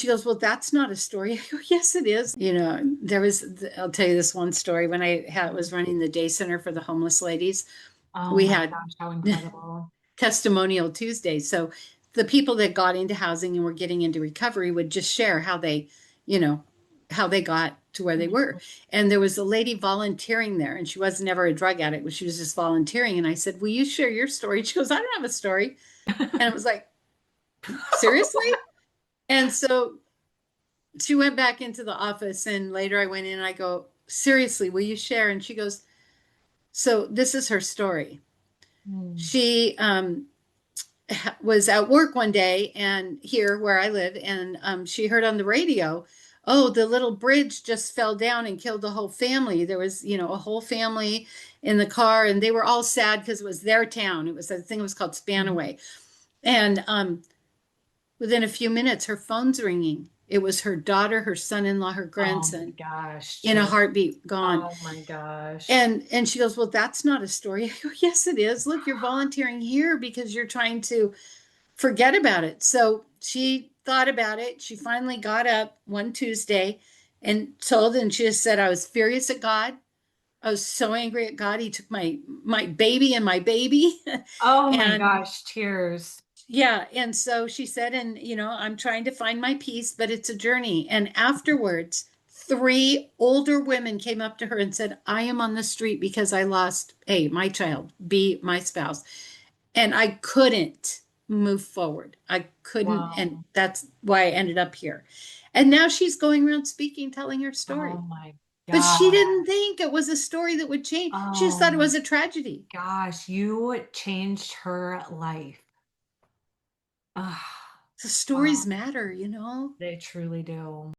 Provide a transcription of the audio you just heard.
she goes, well, that's not a story. I go, yes, it is. I'll tell you this one story. When was running the day center for the homeless ladies, Oh we my had gosh, how incredible. testimonial Tuesday. So the people that got into housing and were getting into recovery would just share you know, how they got to where they were. Mhm. And there was a lady volunteering there, and she was never a drug addict, but she was just volunteering. And I said, will you share your story? She goes, I don't have a story. And I was like, seriously? And so she went back into the office, and later I went in and I go, seriously, will you share? And she goes, so this is her story. Mm. She was at work one day and here where I live, and she heard on the radio, oh, the little bridge just fell down and killed the whole family. There was, a whole family in the car, and they were all sad because it was their town. It was, I think it was called Mhm. Spanaway. And within a few minutes, her phone's ringing. It was her daughter, her son-in-law, her Oh my grandson, gosh, in a Terry. heartbeat, gone. Oh my gosh. And she goes, well, that's not a story. I go, yes, it is. Look, you're volunteering here because you're trying to forget about it. So she thought about it. She finally got up one Tuesday and and she just said, I was furious at God. I was so angry at God. He took my baby and my baby. Oh my And gosh, tears. yeah, and so she said, and I'm trying to find my peace, but it's a journey. And afterwards, three older women came up to her and said, I am on the street because I lost A, my child, B, my spouse, and I couldn't move forward. I couldn't, and Wow. that's why I ended up here. And now she's going around speaking, telling her Oh story. my But she gosh. didn't think it was a story that would change. She just Oh thought it my was a tragedy. gosh. You changed her life. Ah, So wow. stories matter. They truly do.